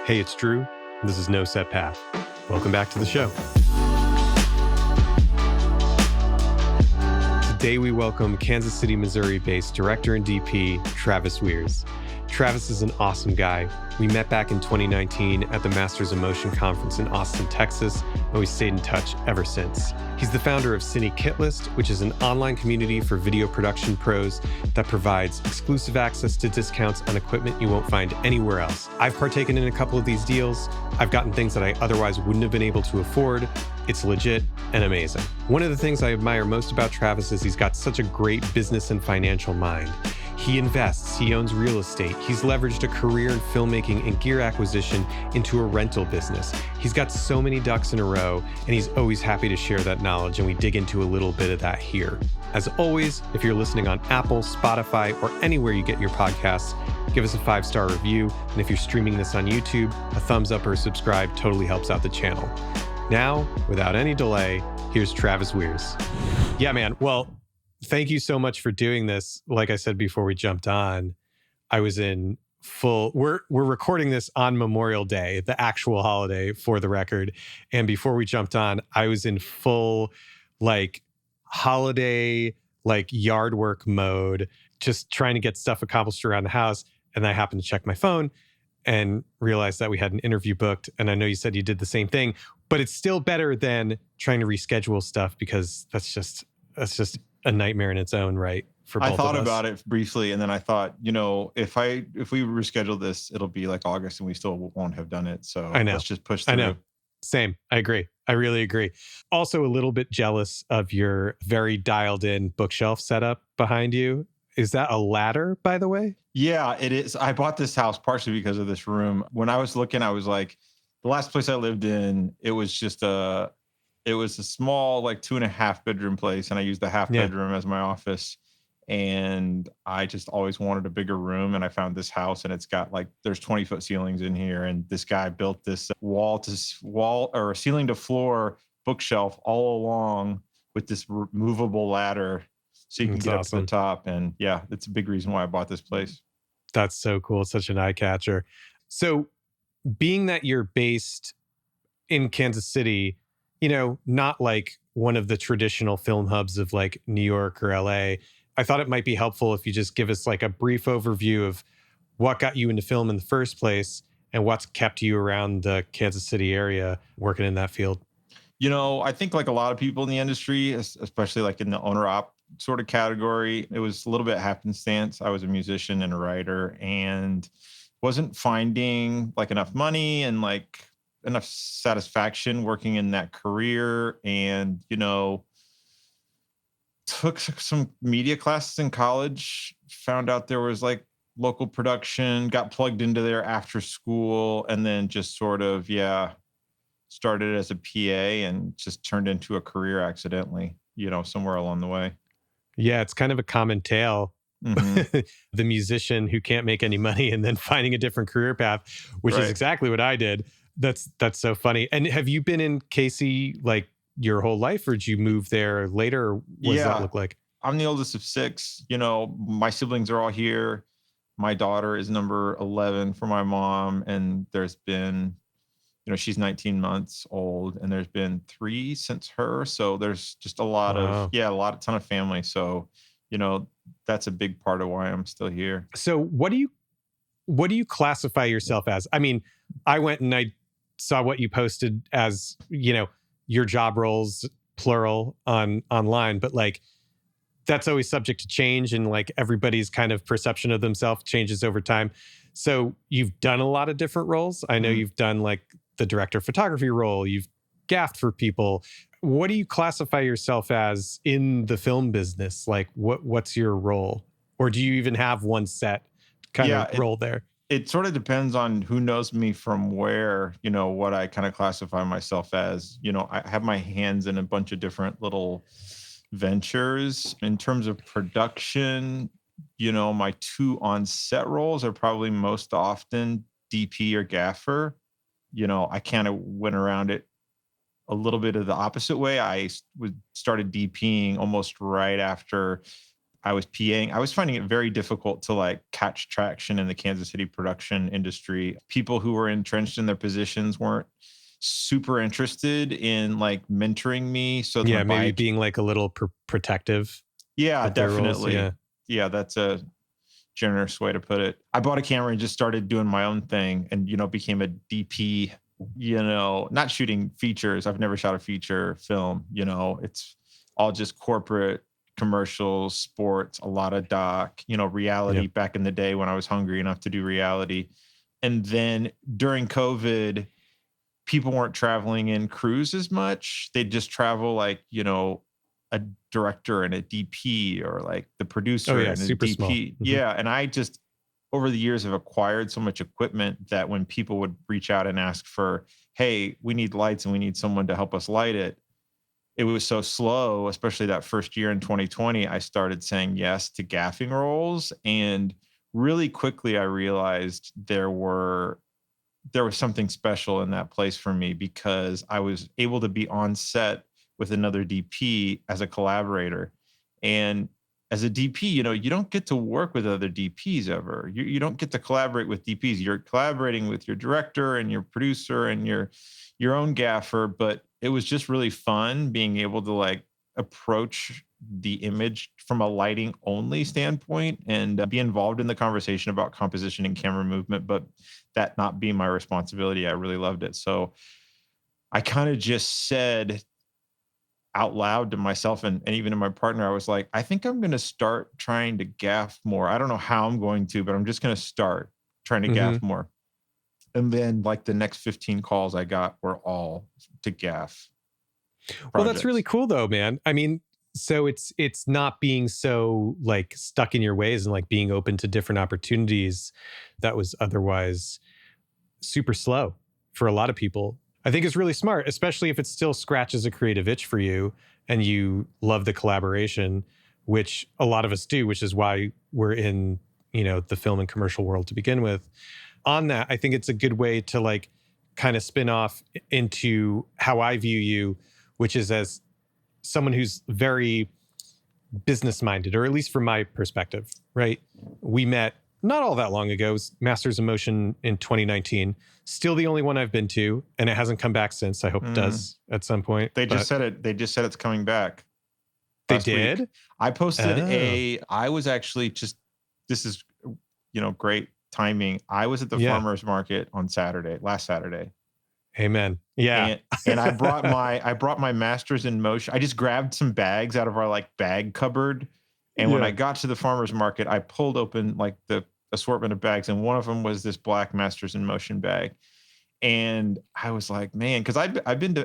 Hey, it's Drew. This is No Set Path. Welcome back to the show. Today we welcome Kansas City, Missouri-based director and DP, Travis Weirs. Travis is an awesome guy. We met back in 2019 at the Masters of Motion Conference in Austin, Texas, and we stayed in touch ever since. He's the founder of Cine Kitlist, which is an online community for video production pros that provides exclusive access to discounts on equipment you won't find anywhere else. I've partaken in a couple of these deals. I've gotten things that I otherwise wouldn't have been able to afford. It's legit and amazing. One of the things I admire most about Travis is he's got such a great business and financial mind. He invests, he owns real estate, he's leveraged a career in filmmaking and gear acquisition into a rental business. He's got so many ducks in a row, and he's always happy to share that knowledge, and we dig into a little bit of that here. As always, if you're listening on Apple, Spotify, or anywhere you get your podcasts, give us a 5-star review, and if you're streaming this on YouTube, a thumbs up or subscribe totally helps out the channel. Now, without any delay, here's Travis Weirs. Yeah, man. Well, thank you so much for doing this. Like I said before we jumped on, I was in full... We're recording this on Memorial Day, the actual holiday, for the record. And before we jumped on, I was in full, holiday, yard work mode, just trying to get stuff accomplished around the house. And I happened to check my phone and realized that we had an interview booked. And I know you said you did the same thing, but it's still better than trying to reschedule stuff, because that's just a nightmare in its own right for both of us. I thought about it briefly, and then I thought, if we reschedule this, it'll be like August and we still won't have done it. So I know. Let's just push through. I know. Same. I agree. I really agree. Also a little bit jealous of your very dialed in bookshelf setup behind you. Is that a ladder, by the way? Yeah, it is. I bought this house partially because of this room. When I was looking, I was like, the last place I lived in, it was a small, 2.5 bedroom place. And I used the half bedroom as my office. And I just always wanted a bigger room. And I found this house, and it's got there's 20-foot ceilings in here. And this guy built this ceiling to floor bookshelf all along with this movable ladder, so you can get up to the top. And yeah, it's a big reason why I bought this place. That's so cool. It's such an eye catcher. So being that you're based in Kansas City, not like one of the traditional film hubs of New York or LA, I thought it might be helpful if you just give us a brief overview of what got you into film in the first place and what's kept you around the Kansas City area working in that field. I think a lot of people in the industry, especially in the owner-op sort of category, it was a little bit happenstance. I was a musician and a writer, and wasn't finding enough money and enough satisfaction working in that career. And, took some media classes in college, found out there was local production, got plugged into there after school, and then just sort of, started as a PA and just turned into a career accidentally, somewhere along the way. Yeah, it's kind of a common tale. Mm-hmm. The musician who can't make any money and then finding a different career path, which is exactly what I did. That's so funny. And have you been in KC your whole life, or did you move there later? Or what does that look like? I'm the oldest of 6. My siblings are all here. My daughter is number 11 for my mom, and there's been, she's 19 months old, and there's been 3 since her. So there's just a lot ton of family. So, that's a big part of why I'm still here. So what do you classify yourself as? I mean, I went and I saw what you posted as, your job roles, plural, online, but that's always subject to change, and everybody's kind of perception of themselves changes over time. So you've done a lot of different roles. I know you've done the director of photography role. You've gaffed for people. What do you classify yourself as in the film business? What's your role? Or do you even have one set kind of role there? It sort of depends on who knows me from where, what I kind of classify myself as. I have my hands in a bunch of different little ventures. In terms of production, my 2 on-set roles are probably most often DP or gaffer. I kind of went around it a little bit of the opposite way. I started DPing almost right after I was PAing. I was finding it very difficult to like catch traction in the Kansas City production industry. People who were entrenched in their positions weren't super interested in like mentoring me. So Yeah, maybe being like a little protective. Yeah, with their roles, definitely. yeah. Yeah, that's a generous way to put it. I bought a camera and just started doing my own thing and, became a DP, not shooting features. I've never shot a feature film, it's all just corporate commercials, sports, a lot of doc, reality back in the day when I was hungry enough to do reality. And then during COVID, people weren't traveling in crews as much. They'd just travel like, a director and a DP or like the producer and a super DP. small. Mm-hmm. Yeah. And I just, over the years, have acquired so much equipment that when people would reach out and ask for, hey, we need lights and we need someone to help us light it, it was so slow, especially that first year in 2020, I started saying yes to gaffing roles. And really quickly, I realized there was something special in that place for me because I was able to be on set with another DP as a collaborator. And as a DP, you don't get to work with other DPs ever. You don't get to collaborate with DPs. You're collaborating with your director and your producer and your own gaffer. But it was just really fun being able to like approach the image from a lighting only standpoint and be involved in the conversation about composition and camera movement, but that not being my responsibility. I really loved it. So I kind of just said out loud to myself and even to my partner, I was like, I think I'm going to start trying to gaff more. I don't know how I'm going to, but I'm just going to start trying to gaff more. And then like the next 15 calls I got were all to gaff projects. Well, that's really cool though, man. I mean, so it's not being so like stuck in your ways and like being open to different opportunities that was otherwise super slow for a lot of people. I think it's really smart, especially if it still scratches a creative itch for you and you love the collaboration, which a lot of us do, which is why we're in, the film and commercial world to begin with. On that, I think it's a good way to like kind of spin off into how I view you, which is as someone who's very business minded, or at least from my perspective, right? We met not all that long ago. It was Masters of Motion in 2019. Still the only one I've been to, and it hasn't come back since. I hope it does at some point. They just said it. They just said it's coming back. They did? Week. I posted I was actually just, this is, great timing. I was at the farmer's market on last Saturday. Amen. Yeah. And I brought my Masters in Motion. I just grabbed some bags out of our like bag cupboard. And when I got to the farmer's market, I pulled open like the assortment of bags. And one of them was this black Masters in Motion bag. And I was like, man, because I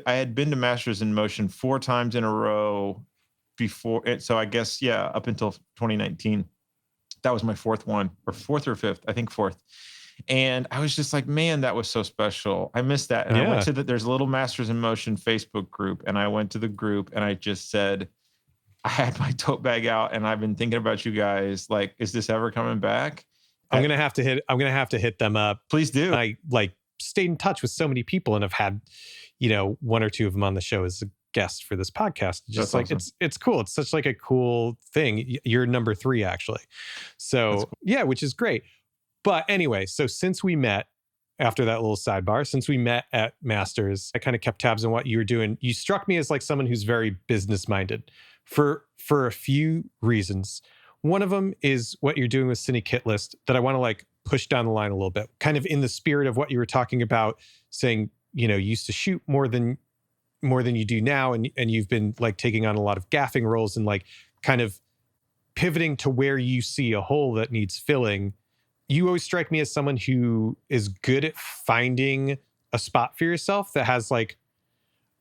had been to Masters in Motion 4 times in a row before. So I guess, up until 2019, that was my 4th one, or 4th or 5th, I think 4th. And I was just like, man, that was so special. I missed that. And I went to there's a little Masters in Motion Facebook group. And I went to the group and I just said, I had my tote bag out and I've been thinking about you guys. Like, is this ever coming back? I'm going to have to hit them up. Please do. I like stayed in touch with so many people and have had, 1 or 2 of them on the show as a guest for this podcast. Just like, awesome. It's cool. It's such like a cool thing. You're number 3 actually. So cool. Which is great. But anyway, so since we met after that little sidebar, since we met at Masters, I kind of kept tabs on what you were doing. You struck me as like someone who's very business minded for a few reasons. One of them is what you're doing with Cine Kit List that I want to like push down the line a little bit, kind of in the spirit of what you were talking about, saying, you used to shoot more than you do now. And you've been like taking on a lot of gaffing roles and like kind of pivoting to where you see a hole that needs filling. You always strike me as someone who is good at finding a spot for yourself that has like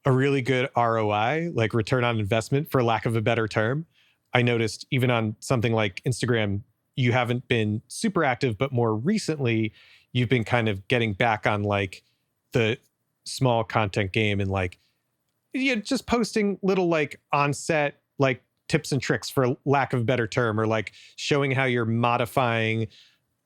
a really good ROI, like return on investment, for lack of a better term. I noticed even on something like Instagram, you haven't been super active, but more recently, you've been kind of getting back on like the small content game and like, just posting little like on set, like tips and tricks, for lack of a better term, or like showing how you're modifying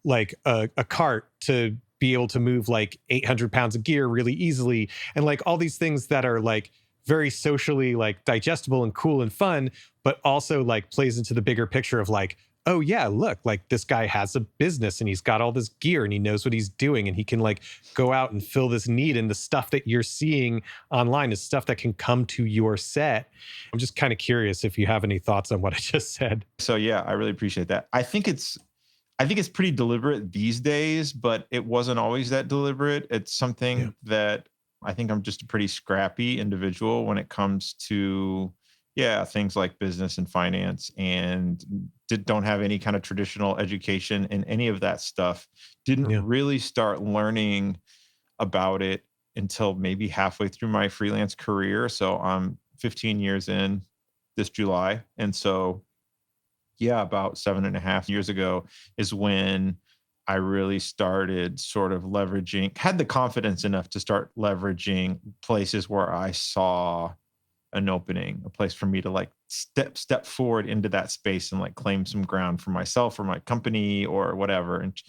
like a cart to be able to move like 800 pounds of gear really easily. And like all these things that are like very socially like digestible and cool and fun, but also like plays into the bigger picture of like, oh yeah, look, like this guy has a business and he's got all this gear and he knows what he's doing and he can like go out and fill this need. And the stuff that you're seeing online is stuff that can come to your set. I'm just kind of curious if you have any thoughts on what I just said. So yeah, I really appreciate that. I think it's pretty deliberate these days, but it wasn't always that deliberate. It's something that I think I'm just a pretty scrappy individual when it comes to things like business and finance, and don't have any kind of traditional education in any of that stuff. Didn't really start learning about it until maybe halfway through my freelance career. So I'm 15 years in this July. And so, about 7.5 years ago is when I really started sort of had the confidence enough to start leveraging places where I saw an opening, a place for me to like step forward into that space and like claim some ground for myself or my company or whatever. And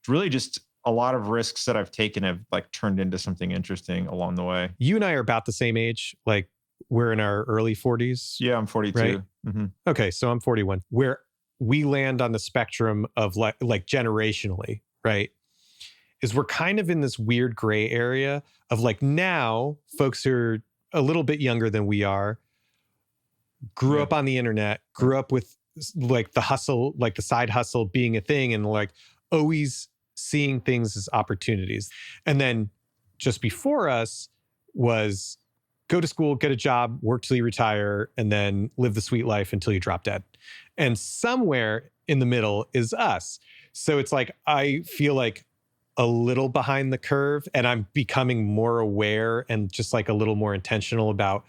really just a lot of risks that I've taken have like turned into something interesting along the way. You and I are about the same age. Like we're in our early 40s. Yeah, I'm 42. Right? Mm-hmm. Okay, so I'm 41. Where we land on the spectrum of like generationally, right? Is we're kind of in this weird gray area of like now folks are a little bit younger than we are, grew up on the internet, grew up with like the hustle, like the side hustle being a thing and like always seeing things as opportunities. And then just before us was go to school, get a job, work till you retire, and then live the sweet life until you drop dead. And somewhere in the middle is us. So it's like, I feel like a little behind the curve and I'm becoming more aware and just like a little more intentional about,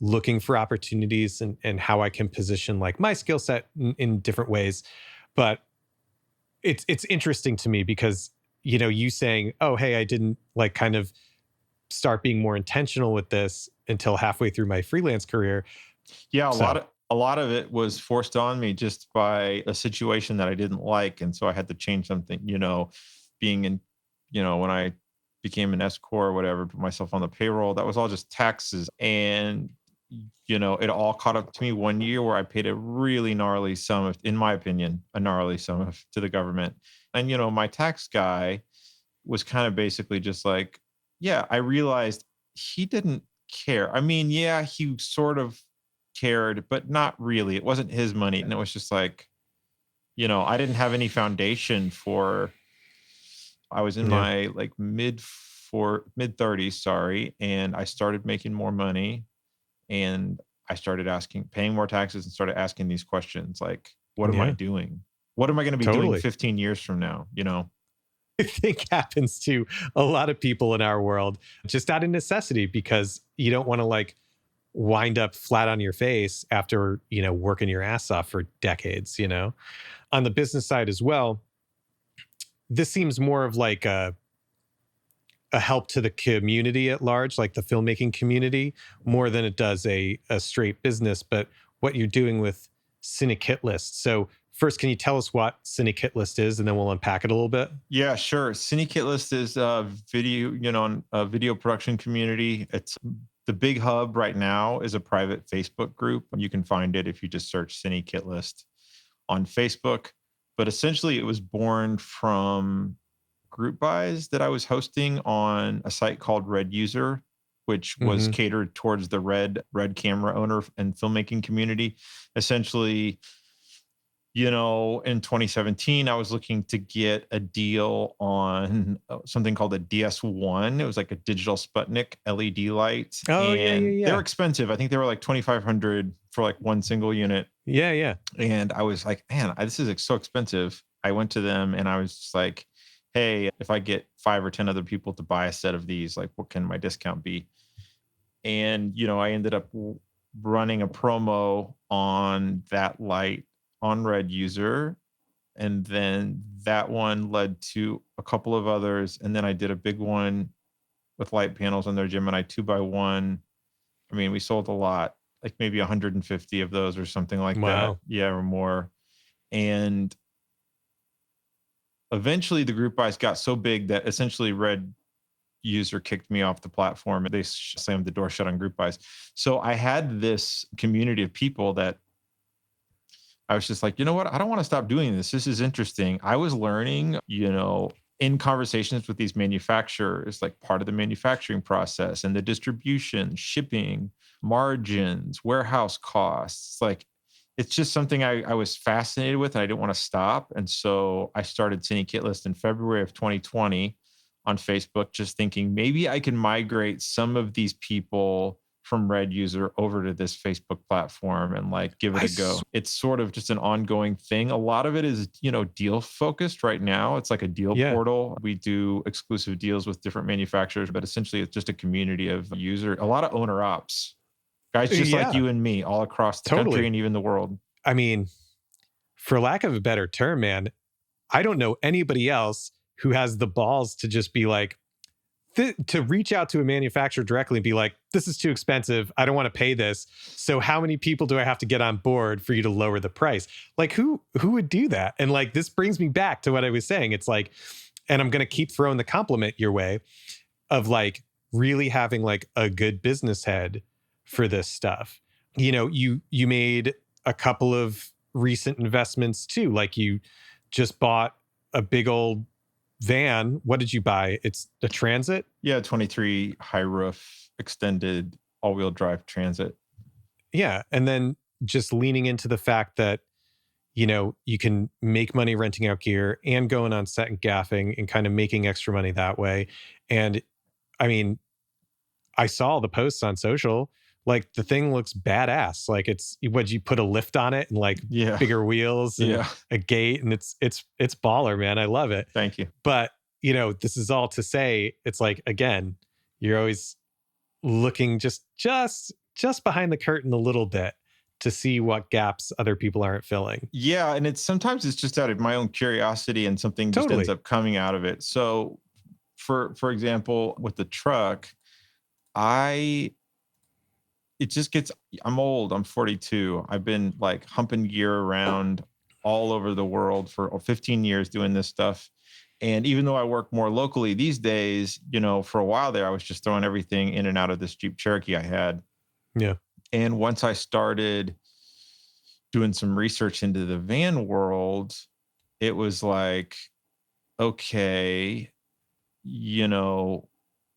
looking for opportunities and how I can position like my skill set in different ways. But it's interesting to me because, you saying, oh, hey, I didn't like kind of start being more intentional with this until halfway through my freelance career. Yeah, a lot of it was forced on me just by a situation that I didn't like. And so I had to change something, being in, when I became an S Corp or whatever, put myself on the payroll, that was all just taxes. And, it all caught up to me one year where I paid a really gnarly sum, in my opinion, to the government. And, my tax guy was kind of basically just like, I realized he didn't care. I mean, he sort of cared, but not really. It wasn't his money. And it was just like, I didn't have any foundation I was in my like mid 30s, sorry. And I started making more money and I started paying more taxes and started asking these questions. Like, what am I doing? What am I going to be doing 15 years from now? I think happens to a lot of people in our world, just out of necessity, because you don't want to like wind up flat on your face after, working your ass off for decades, On the business side as well, this seems more of like a help to the community at large, like the filmmaking community, more than it does a straight business. But what you're doing with Cine Kit List. So first, can you tell us what Cine Kit List is, and then we'll unpack it a little bit? Yeah, sure. Cine Kit List is a video production community. It's the big hub right now is a private Facebook group. You can find it if you just search Cine Kit List on Facebook. But essentially, it was born from group buys that I was hosting on a site called Red User, which was catered towards the Red camera owner and filmmaking community. Essentially, in 2017, I was looking to get a deal on something called a DS1. It was like a digital Sputnik LED light. Oh, and they're expensive. I think they were like $2,500 for like one single unit. Yeah. And I was like, man, this is so expensive. I went to them and I was just like, hey, if I get 5 or 10 other people to buy a set of these, like, what can my discount be? And, I ended up running a promo on that light on Red User. And then that one led to a couple of others. And then I did a big one with light panels on their Gemini 2x1. I mean, we sold a lot, like maybe 150 of those or something like that. Yeah, or more. And eventually the group buys got so big that essentially Red user kicked me off the platform. They slammed the door shut on group buys. So I had this community of people that I was just like, you know what? I don't want to stop doing this. This is interesting. I was learning, in conversations with these manufacturers, like part of the manufacturing process and the distribution, shipping, margins, warehouse costs. Like, it's just something I was fascinated with and I didn't want to stop. And so I started Cine Kit List in February of 2020 on Facebook, just thinking maybe I can migrate some of these people from Red User over to this Facebook platform and like give it a go. It's sort of just an ongoing thing. A lot of it is, deal focused right now. It's like a deal portal. We do exclusive deals with different manufacturers, but essentially it's just a community of a lot of owner ops, guys just like you and me all across the country and even the world. I mean, for lack of a better term, man, I don't know anybody else who has the balls to just be like, to reach out to a manufacturer directly and be like, this is too expensive. I don't want to pay this. So how many people do I have to get on board for you to lower the price? Like who would do that? And like, this brings me back to what I was saying. It's like, and I'm going to keep throwing the compliment your way of like really having like a good business head for this stuff. You made a couple of recent investments too. Like you just bought a big old van. What did you buy? It's a Transit? Yeah, 23 high roof extended all-wheel drive Transit. Yeah, and then just leaning into the fact that you can make money renting out gear and going on set and gaffing and kind of making extra money that way. And I mean, I saw the posts on social. Like the thing looks badass. Like would you put a lift on it and like bigger wheels and a gate, and it's baller, man. I love it. Thank you. But this is all to say, it's like, again, you're always looking just behind the curtain a little bit to see what gaps other people aren't filling. Yeah. And sometimes it's just out of my own curiosity and something just ends up coming out of it. So for example, with the truck, I'm old. I'm 42. I've been like humping gear around all over the world for 15 years doing this stuff. And even though I work more locally these days, for a while there, I was just throwing everything in and out of this Jeep Cherokee I had. Yeah. And once I started doing some research into the van world, it was like, okay,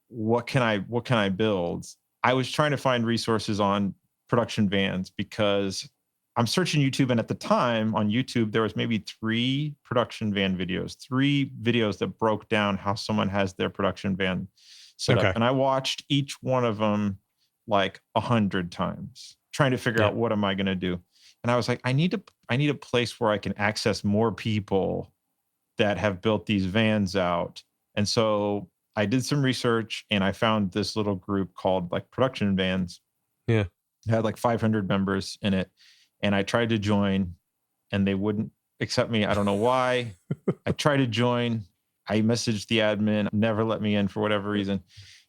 what can I build? I was trying to find resources on production vans because I'm searching YouTube. And at the time on YouTube, there was maybe 3 production van videos, 3 videos that broke down how someone has their production van set up. And I watched each one of them like 100 times, trying to figure out what am I going to do. And I was like, I need a place where I can access more people that have built these vans out. And so I did some research and I found this little group called like Production Vans. Yeah. It had like 500 members in it. And I tried to join and they wouldn't accept me. I don't know why. I tried to join. I messaged the admin, never let me in for whatever reason.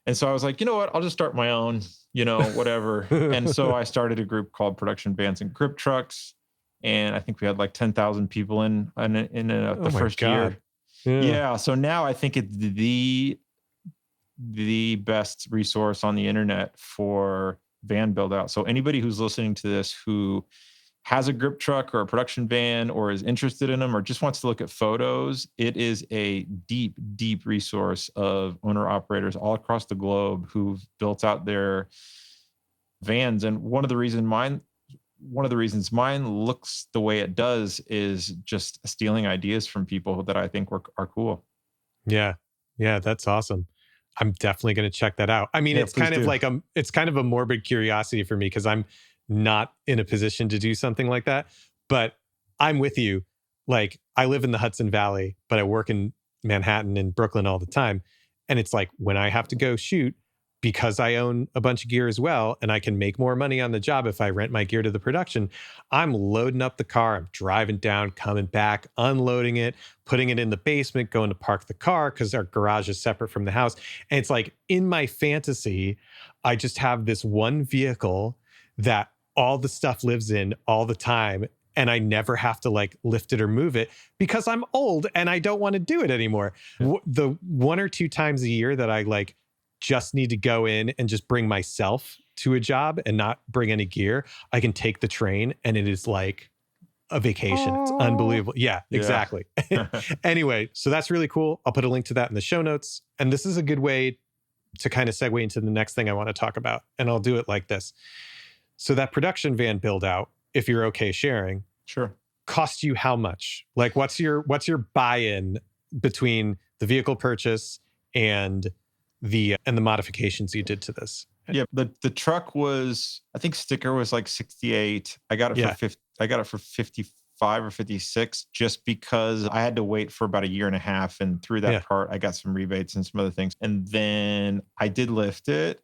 And so I was like, you know what? I'll just start my own, whatever. And so I started a group called Production Vans and Grip Trucks. And I think we had like 10,000 people in the first year. Yeah. So now I think it's the best resource on the internet for van build out. So anybody who's listening to this who has a grip truck or a production van or is interested in them or just wants to look at photos, it is a deep, deep resource of owner operators all across the globe who've built out their vans. And one of the reasons mine looks the way it does is just stealing ideas from people that I think are cool. Yeah. Yeah. That's awesome. I'm definitely going to check that out. I mean, it's kind of like it's kind of a morbid curiosity for me because I'm not in a position to do something like that, but I'm with you. Like I live in the Hudson Valley, but I work in Manhattan and Brooklyn all the time. And it's like when I have to go shoot, because I own a bunch of gear as well, and I can make more money on the job if I rent my gear to the production, I'm loading up the car, I'm driving down, coming back, unloading it, putting it in the basement, going to park the car because our garage is separate from the house. And it's like in my fantasy, I just have this one vehicle that all the stuff lives in all the time. And I never have to like lift it or move it because I'm old and I don't want to do it anymore. The 1 or 2 times a year that I like just need to go in and just bring myself to a job and not bring any gear, I can take the train and it is like a vacation. It's unbelievable. Yeah, exactly. Anyway, so that's really cool. I'll put a link to that in the show notes. And this is a good way to kind of segue into the next thing I want to talk about. And I'll do it like this. So that production van build out, if you're okay sharing, Sure. cost you how much? Like what's your buy-in between the vehicle purchase and the modifications you did to this? Yeah, the truck was, I think sticker was like 68. I got it for 50, I got it for 55 or 56 just because I had to wait for about a year and a half. And through that part, I got some rebates and some other things. And then I did lift it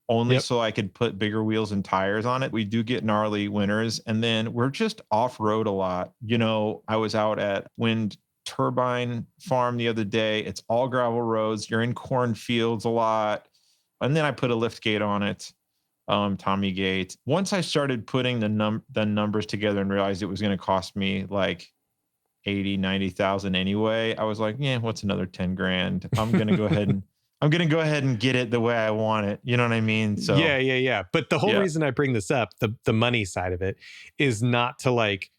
only so I could put bigger wheels and tires on it. We do get gnarly winters. And then we're just off-road a lot. You know, I was out at wind turbine farm the other day. It's all gravel roads. You're in cornfields a lot. And then I put a lift gate on it, Tommy gate. Once I started putting the numbers together and realized it was going to cost me like 80, 90,000 anyway, I was like, yeah, what's another 10 grand? I'm going to go ahead and get it the way I want it. You know what I mean? So yeah. But the whole reason I bring this up, the money side of it, is not to like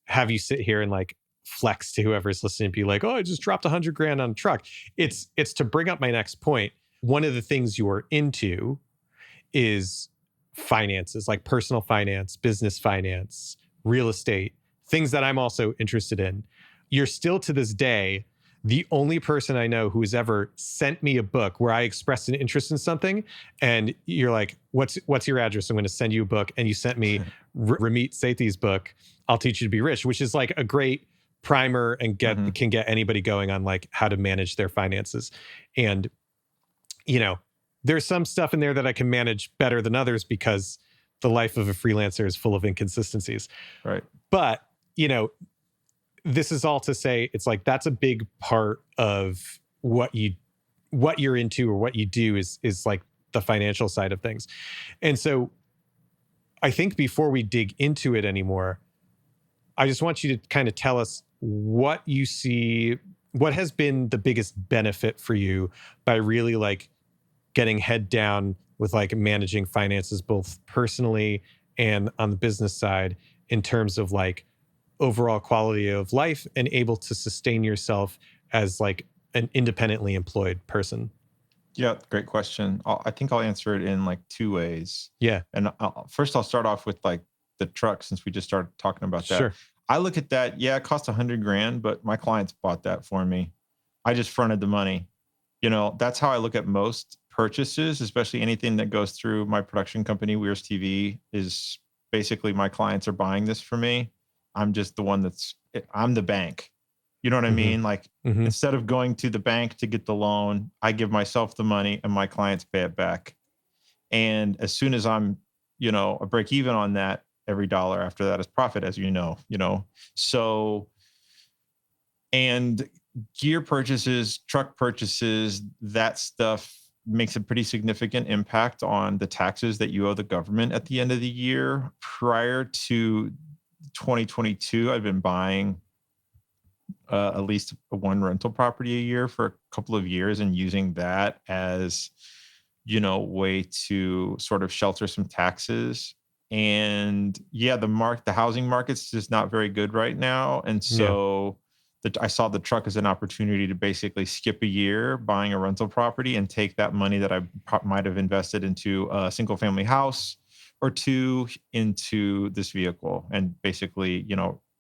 have you sit here and like flex to whoever's listening and be like, oh, I just dropped 100 grand on a truck. It's to bring up my next point. One of the things you're into is finances, like personal finance, business finance, real estate, things that I'm also interested in. You're still to this day the only person I know who has ever sent me a book where I expressed an interest in something and you're like, what's your address? I'm going to send you a book. And you sent me Ramit Sethi's book, I'll Teach You to Be Rich, which is like a great primer and can get anybody going on like how to manage their finances. And you know, there's some stuff in there that I can manage better than others because the life of a freelancer is full of inconsistencies. Right. But, you know, this is all to say it's like that's a big part of what you're into or what you do is like the financial side of things. And so I think before we dig into it anymore, I just want you to kind of tell us what you see, what has been the biggest benefit for you by really like getting head down with like managing finances, both personally and on the business side in terms of like overall quality of life and able to sustain yourself as like an independently employed person? Yeah, great question. I think I'll answer it in like two ways. Yeah. And first I'll start off with like the truck since we just started talking about that. Sure. I look at that. Yeah, it cost 100 grand, but my clients bought that for me. I just fronted the money. You know, that's how I look at most purchases, especially anything that goes through my production company, Weir's TV, is basically my clients are buying this for me. I'm just the one I'm the bank. You know what I mean? Like instead of going to the bank to get the loan, I give myself the money and my clients pay it back. And as soon as I'm, a break even on that, every dollar after that is profit, as you know. So, and gear purchases, truck purchases, that stuff makes a pretty significant impact on the taxes that you owe the government at the end of the year. Prior to 2022, I've been buying at least one rental property a year for a couple of years and using that as, way to sort of shelter some taxes. And yeah, the housing market's just not very good right now. And so I saw the truck as an opportunity to basically skip a year buying a rental property and take that money that I might have invested into a single family house or two into this vehicle and basically,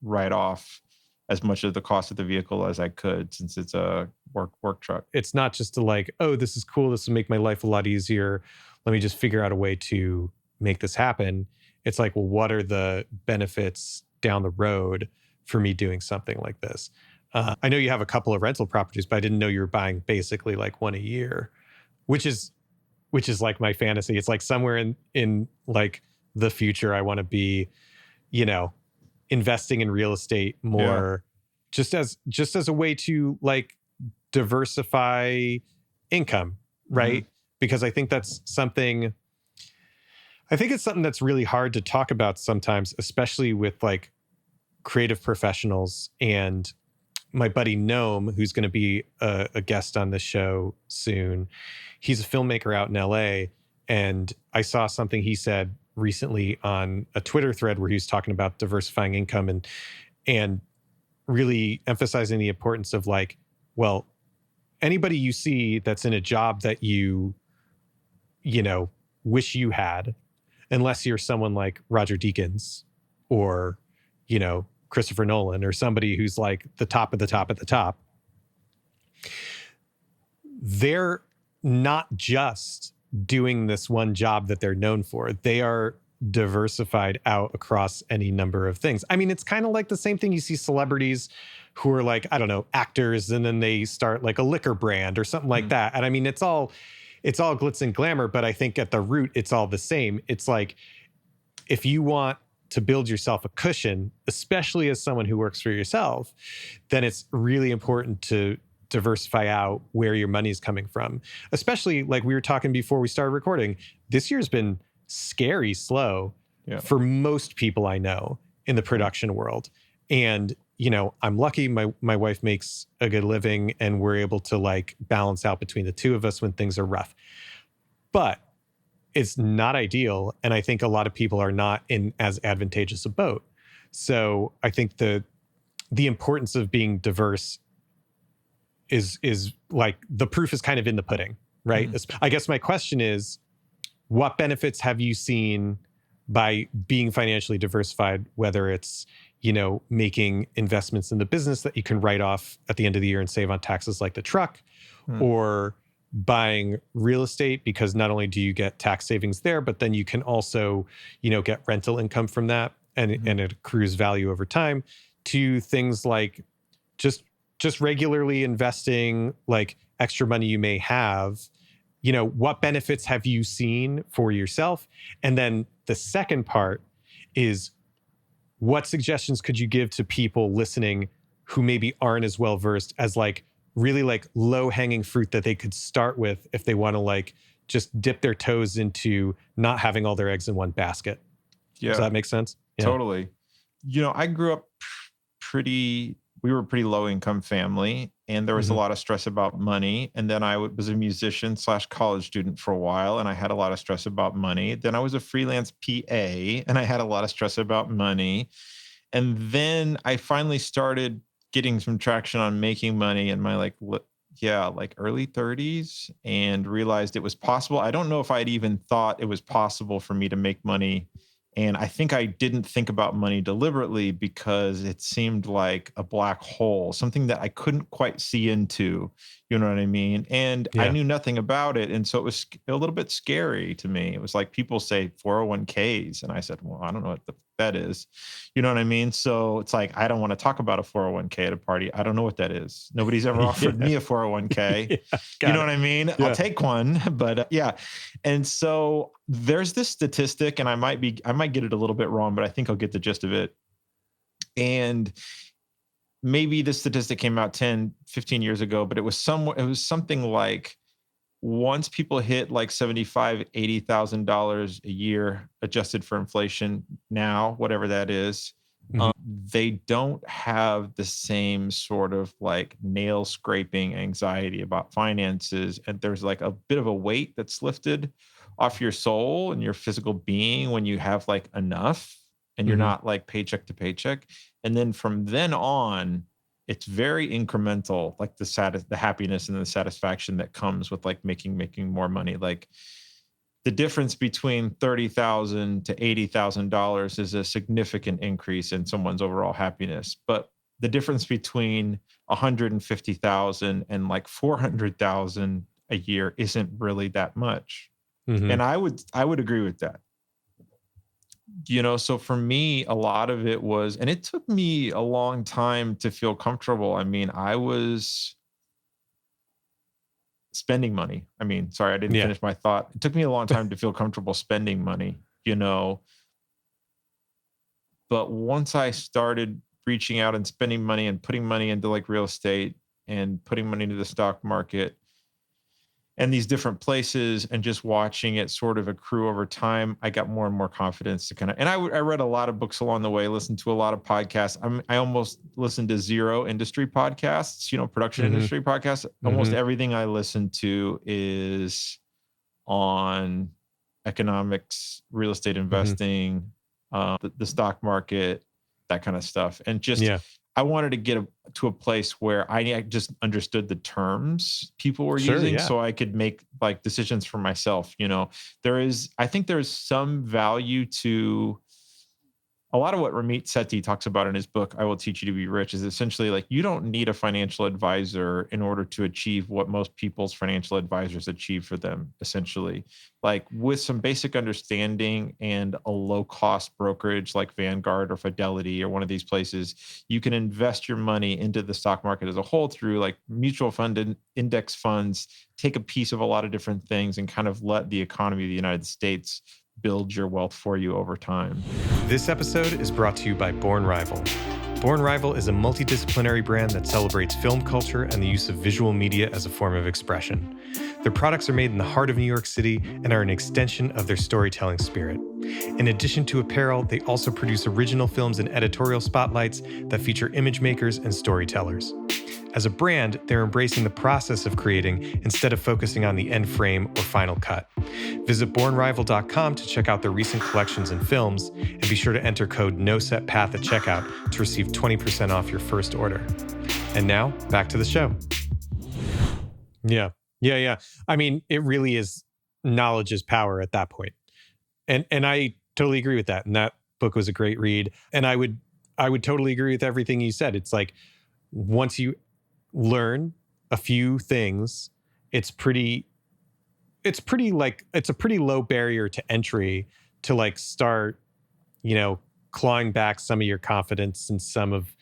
write off as much of the cost of the vehicle as I could since it's a work truck. It's not just to like, oh, this is cool. This will make my life a lot easier. Let me just figure out a way to make this happen. It's like, well, what are the benefits down the road for me doing something like this? I know you have a couple of rental properties, but I didn't know you were buying basically like one a year, which is like my fantasy. It's like somewhere in like the future, I want to be, investing in real estate more, just as a way to like diversify income, right? Because I think that's something. I think it's something that's really hard to talk about sometimes, especially with like creative professionals and my buddy Noam, who's going to be a guest on the show soon, he's a filmmaker out in LA. And I saw something he said recently on a Twitter thread where he was talking about diversifying income and really emphasizing the importance of like, well, anybody you see that's in a job that you wish you had, unless you're someone like Roger Deakins or, Christopher Nolan or somebody who's like the top of the top of the top, they're not just doing this one job that they're known for. They are diversified out across any number of things. I mean, it's kind of like the same thing you see celebrities who are like, I don't know, actors, and then they start like a liquor brand or something like that. And I mean, it's all glitz and glamour, but I think at the root, it's all the same. It's like, if you want to build yourself a cushion, especially as someone who works for yourself, then it's really important to diversify out where your money is coming from. Especially like we were talking before we started recording, this year's been scary slow for most people I know in the production world. And, I'm lucky my wife makes a good living and we're able to like balance out between the two of us when things are rough. But it's not ideal. And I think a lot of people are not in as advantageous a boat. So I think the importance of being diverse is like the proof is kind of in the pudding, right? I guess my question is, what benefits have you seen by being financially diversified, whether it's, making investments in the business that you can write off at the end of the year and save on taxes like the truck, or buying real estate, because not only do you get tax savings there, but then you can also, get rental income from that and it accrues value over time, to things like just regularly investing like extra money you may have. What benefits have you seen for yourself? And then the second part is, what suggestions could you give to people listening who maybe aren't as well versed as like really like low hanging fruit that they could start with if they want to like just dip their toes into not having all their eggs in one basket? Does that make sense? Yeah. Totally. I grew up we were a pretty low income family, and there was a lot of stress about money. And then I was a musician / college student for a while, and I had a lot of stress about money. Then I was a freelance PA, and I had a lot of stress about money. And then I finally started getting some traction on making money in my like early 30s, and realized it was possible. I don't know if I'd even thought it was possible for me to make money. And I think I didn't think about money deliberately because it seemed like a black hole, something that I couldn't quite see into, you know what I mean? And I knew nothing about it. And so it was a little bit scary to me. It was like people say 401ks. And I said, well, I don't know what that is. You know what I mean? So it's like, I don't want to talk about a 401k at a party. I don't know what that is. Nobody's ever offered me a 401k. You know what I mean? Yeah. I'll take one, but And so there's this statistic, and I might get it a little bit wrong, but I think I'll get the gist of it. And maybe this statistic came out 10, 15 years ago, but it was something like, once people hit like $75,000, $80,000 a year, adjusted for inflation now, whatever that is, they don't have the same sort of like nail scraping anxiety about finances. And there's like a bit of a weight that's lifted off your soul and your physical being when you have like enough and you're not like paycheck to paycheck. And then from then on, it's very incremental, like the happiness and the satisfaction that comes with like making more money. Like the difference between $30,000 to $80,000 is a significant increase in someone's overall happiness. But the difference between 150,000 and like 400,000 a year isn't really that much. And I would agree with that. So for me, a lot of it was, and it took me a long time to feel comfortable. I mean, I was spending money. I mean, sorry, I didn't finish my thought. It took me a long time to feel comfortable spending money, but once I started reaching out and spending money and putting money into like real estate and putting money into the stock market, and these different places, and just watching it sort of accrue over time, I got more and more confidence to kind of, and I read a lot of books along the way, listened to a lot of podcasts. I almost listened to zero industry podcasts, production industry podcasts. Almost everything I listen to is on economics, real estate investing, the stock market, that kind of stuff. And just, I wanted to get to a place where I just understood the terms people were using, so I could make like decisions for myself. I think there's some value to a lot of what Ramit Sethi talks about in his book, I Will Teach You to Be Rich, is essentially like, you don't need a financial advisor in order to achieve what most people's financial advisors achieve for them, essentially. Like, with some basic understanding and a low cost brokerage like Vanguard or Fidelity or one of these places, you can invest your money into the stock market as a whole through like mutual fund and index funds, take a piece of a lot of different things, and kind of let the economy of the United States build your wealth for you over time. This episode is brought to you by Born Rival. Born Rival is a multidisciplinary brand that celebrates film culture and the use of visual media as a form of expression. Their products are made in the heart of New York City and are an extension of their storytelling spirit. In addition to apparel, they also produce original films and editorial spotlights that feature image makers and storytellers. As a brand, they're embracing the process of creating instead of focusing on the end frame or final cut. Visit bornrival.com to check out their recent collections and films, and be sure to enter code NOSETPATH at checkout to receive 20% off your first order. And now, back to the show. Yeah. I mean, it really is, knowledge is power at that point. And I totally agree with that. And that book was a great read. And I would totally agree with everything you said. It's like, once you learn a few things, it's a pretty low barrier to entry to like start, clawing back some of your confidence and some of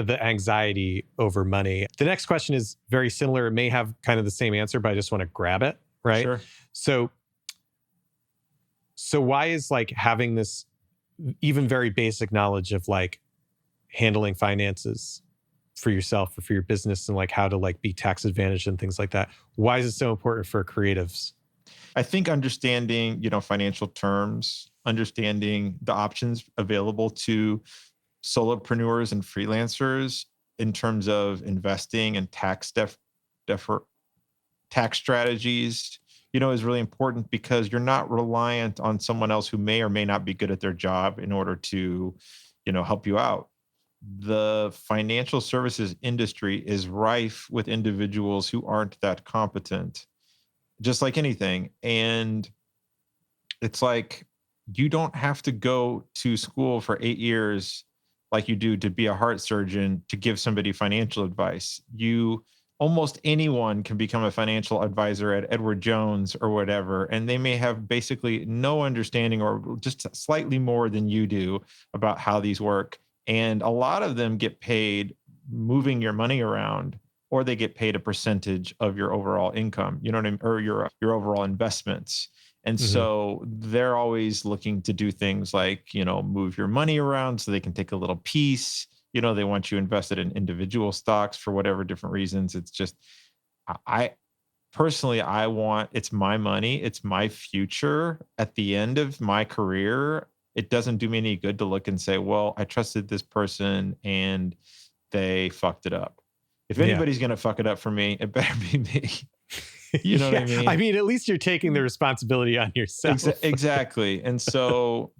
the anxiety over money. The next question is very similar. It may have kind of the same answer, but I just want to grab it, right? Sure. So why is like having this even very basic knowledge of like handling finances for yourself or for your business, and like how to like be tax advantaged and things like that, why is it so important for creatives? I think understanding, financial terms, understanding the options available to solopreneurs and freelancers in terms of investing and tax strategies, is really important, because you're not reliant on someone else who may or may not be good at their job in order to, help you out. The financial services industry is rife with individuals who aren't that competent, just like anything. And it's like, you don't have to go to school for 8 years like you do to be a heart surgeon to give somebody financial advice. Almost anyone can become a financial advisor at Edward Jones or whatever, and they may have basically no understanding or just slightly more than you do about how these work. And a lot of them get paid moving your money around, or they get paid a percentage of your overall income, you know what I mean? Or your overall investments. And so they're always looking to do things like, move your money around so they can take a little piece. They want you invested in individual stocks for whatever different reasons. It's just, I personally, it's my money. It's my future at the end of my career. It doesn't do me any good to look and say, well, I trusted this person and they fucked it up. If anybody's going to fuck it up for me, it better be me. You know what I mean? I mean, at least you're taking the responsibility on yourself. Exactly. And so,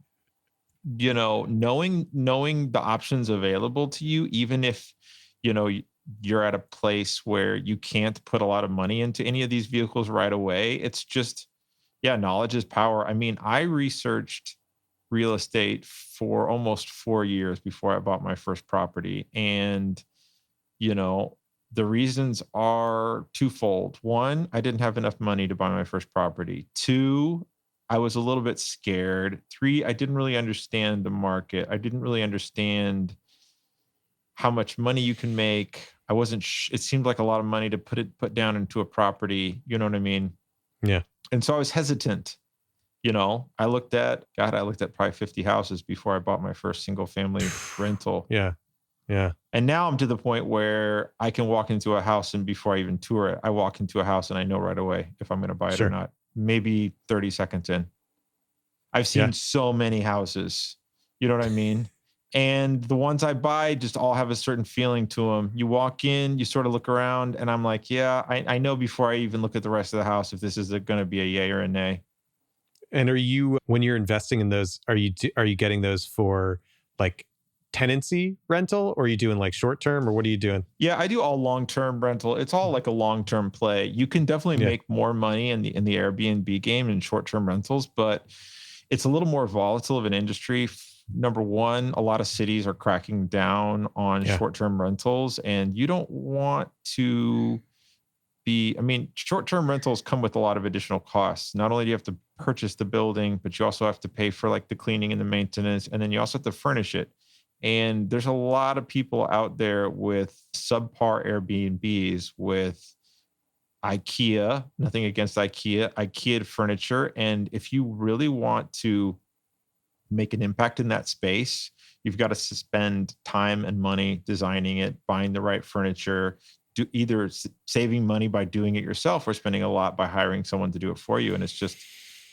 knowing the options available to you, even if, you're at a place where you can't put a lot of money into any of these vehicles right away, it's just, knowledge is power. I mean, I researched real estate for almost 4 years before I bought my first property. And, the reasons are twofold. One, I didn't have enough money to buy my first property. Two, I was a little bit scared. Three, I didn't really understand the market. I didn't really understand how much money you can make. I wasn't, it seemed like a lot of money to put down into a property. You know what I mean? Yeah. And so I was hesitant. I looked at probably 50 houses before I bought my first single family rental. Yeah. Yeah. And now I'm to the point where I can walk into a house and before I even tour it, I walk into a house and I know right away if I'm going to buy it or Sure. not. Maybe 30 seconds in. I've Yeah. seen so many houses. You know what I mean? And the ones I buy just all have a certain feeling to them. You walk in, you sort of look around, and I'm like, yeah, I know before I even look at the rest of the house if this is going to be a yay or a nay. And when you're investing in those, are you getting those for like tenancy rental, or are you doing like short term, or what are you doing? Yeah, I do all long-term rental. It's all like a long-term play. You can definitely Yeah. make more money in the Airbnb game and short-term rentals, but it's a little more volatile of an industry. Number one, a lot of cities are cracking down on Yeah. short-term rentals, and you don't want to I mean, short-term rentals come with a lot of additional costs. Not only do you have to purchase the building, but you also have to pay for like the cleaning and the maintenance, and then you also have to furnish it. And there's a lot of people out there with subpar Airbnbs with IKEA, nothing against IKEA furniture. And if you really want to make an impact in that space, you've got to spend time and money designing it, buying the right furniture, do either saving money by doing it yourself or spending a lot by hiring someone to do it for you. And it's just,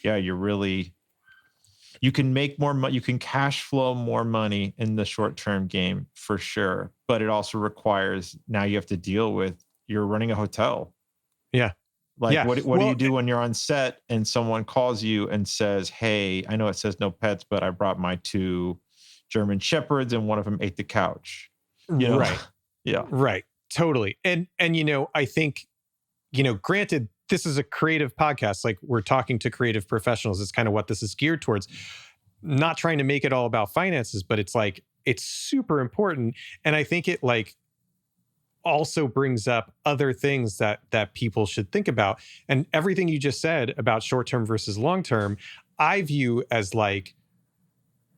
yeah, you can make more money, you can cash flow more money in the short-term game for sure. But it also requires now you have to deal with you're running a hotel. Yeah. Like Yeah. what do you do when you're on set and someone calls you and says, "Hey, I know it says no pets, but I brought my 2 German shepherds and one of them ate the couch." You know? Right. Yeah. Right. Totally. And I think, granted, this is a creative podcast. Like, we're talking to creative professionals. It's kind of what this is geared towards. Not trying to make it all about finances, but it's like, it's super important. And I think it like also brings up other things that people should think about. And everything you just said about short-term versus long-term, I view as like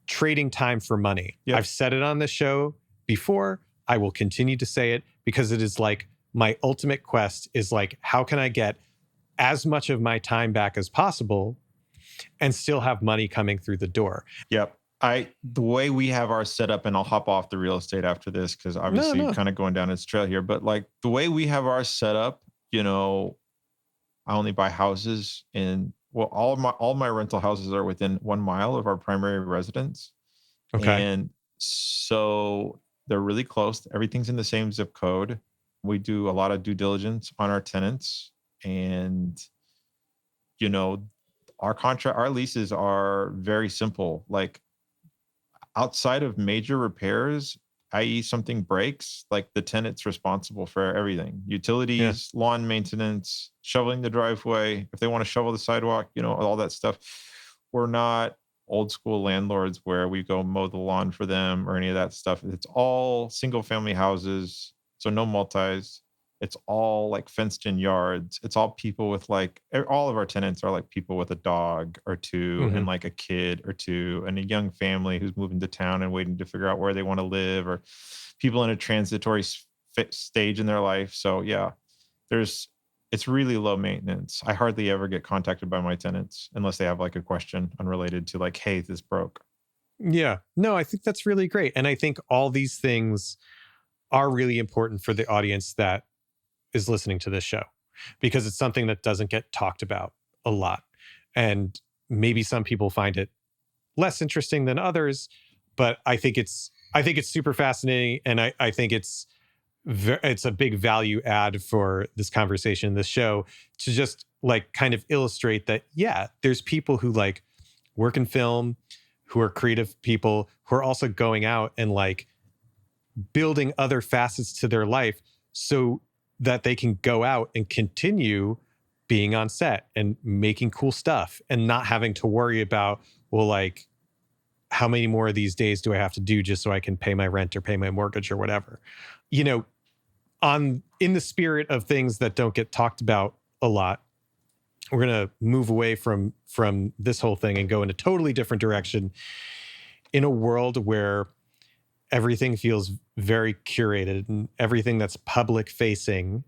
trading time for money. Yep. I've said it on the show before. I will continue to say it because it is like my ultimate quest is like, how can I get as much of my time back as possible and still have money coming through the door? Yep. The way we have our setup, and I'll hop off the real estate after this because obviously No. kind of going down its trail here, but like the way we have our setup, I only buy houses in well, all my rental houses are within 1 mile of our primary residence. Okay. And so they're really close. Everything's in the same zip code. We do a lot of due diligence on our tenants. And, our leases are very simple. Like outside of major repairs, i.e., something breaks, like the tenant's responsible for everything: utilities, lawn maintenance, shoveling the driveway. If they want to shovel the sidewalk, all that stuff. We're not old school landlords where we go mow the lawn for them or any of that stuff. It's all single family houses, so no multis. It's all like fenced in yards. It's all people with all of our tenants are like people with a dog or 2 and like a kid or 2 and a young family who's moving to town and waiting to figure out where they want to live, or people in a transitory stage in their life. So yeah, it's really low maintenance. I hardly ever get contacted by my tenants unless they have like a question unrelated to like, hey, this broke. Yeah. No, I think that's really great. And I think all these things are really important for the audience that is listening to this show, because it's something that doesn't get talked about a lot. And maybe some people find it less interesting than others, but I think it's super fascinating. And I think it's a big value add for this conversation, this show, to just like kind of illustrate that, yeah, there's people who like work in film, who are creative people, who are also going out and like building other facets to their life so that they can go out and continue being on set and making cool stuff and not having to worry about, well, like, how many more of these days do I have to do just so I can pay my rent or pay my mortgage or whatever? In the spirit of things that don't get talked about a lot, we're going to move away from this whole thing and go in a totally different direction in a world where everything feels very curated, and everything that's public facing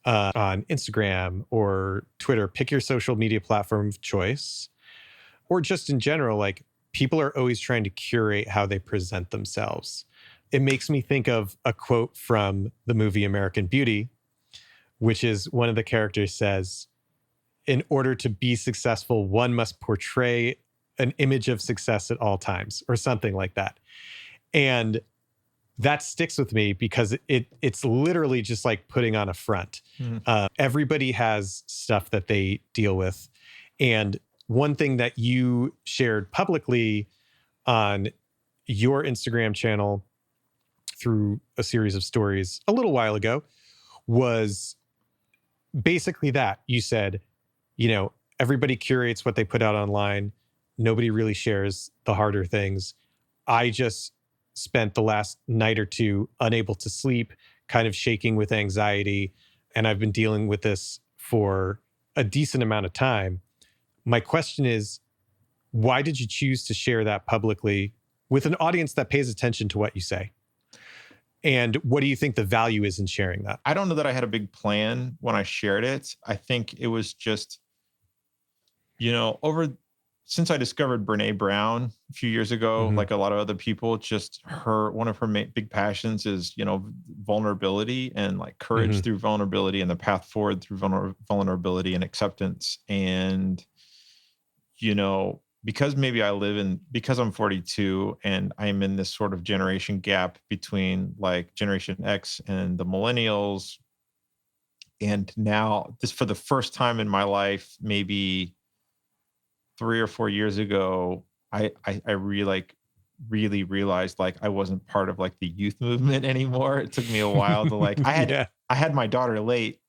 on Instagram or Twitter, pick your social media platform of choice, or just in general, like people are always trying to curate how they present themselves. It makes me think of a quote from the movie American Beauty, which is one of the characters says, in order to be successful, one must portray an image of success at all times, or something like that. And that sticks with me because it's literally just like putting on a front. Everybody has stuff that they deal with. And one thing that you shared publicly on your Instagram channel through a series of stories a little while ago was basically that. You said, everybody curates what they put out online. Nobody really shares the harder things. I just spent the last night or two unable to sleep, kind of shaking with anxiety. And I've been dealing with this for a decent amount of time. My question is, why did you choose to share that publicly with an audience that pays attention to what you say? And what do you think the value is in sharing that? I don't know that I had a big plan when I shared it. I think it was just, since I discovered Brene Brown a few years ago, like a lot of other people, just one of her big passions is, vulnerability and like courage through vulnerability and the path forward through vulnerability and acceptance. And, because because I'm 42 and I'm in this sort of generation gap between like Generation X and the millennials. And now this, for the first time in my life, maybe 3 or 4 years ago, I really realized like I wasn't part of like the youth movement anymore. It took me a while to like, I had my daughter late.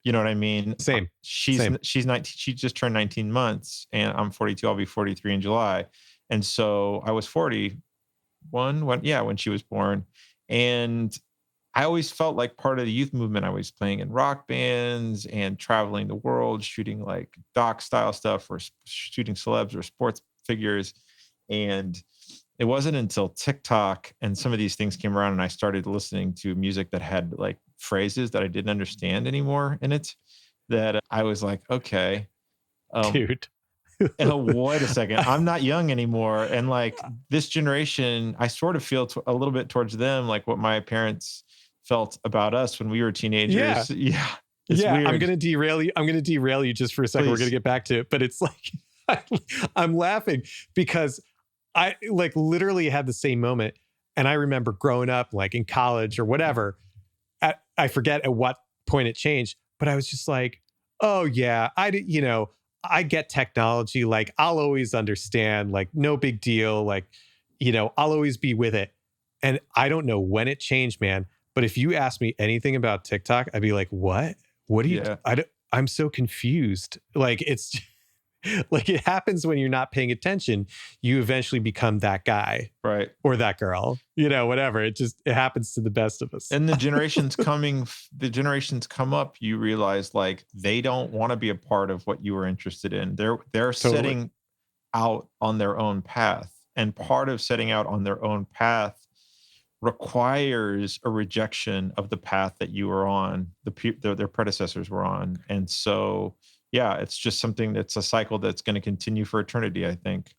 You know what I mean? Same. She's 19. She just turned 19 months, and I'm 42. I'll be 43 in July. And so I was 41 when she was born. And I always felt like part of the youth movement. I was playing in rock bands and traveling the world, shooting like doc style stuff or shooting celebs or sports figures. And it wasn't until TikTok and some of these things came around and I started listening to music that had like phrases that I didn't understand anymore in it, that I was like, okay, dude. Wait a second. I'm not young anymore. And like this generation, I sort of feel a little bit towards them, like what my parents felt about us when we were teenagers. Yeah. It's weird. I'm going to derail you just for a second. Please. We're going to get back to it, but it's like, I'm laughing because I like literally had the same moment. And I remember growing up like in college or whatever, I forget at what point it changed, but I was just like, oh yeah, I get technology. Like I'll always understand, like no big deal. Like, I'll always be with it. And I don't know when it changed, man. But if you ask me anything about TikTok, I'd be like, what? What do you, I'm so confused. Like it's like it happens when you're not paying attention. You eventually become that guy, right? Or that girl, whatever. It happens to the best of us. And the generations come up, you realize like they don't want to be a part of what you were interested in. They're totally setting out on their own path. And part of setting out on their own path requires a rejection of the path that you were on, their predecessors were on. And so, yeah, it's just something that's a cycle that's going to continue for eternity, I think.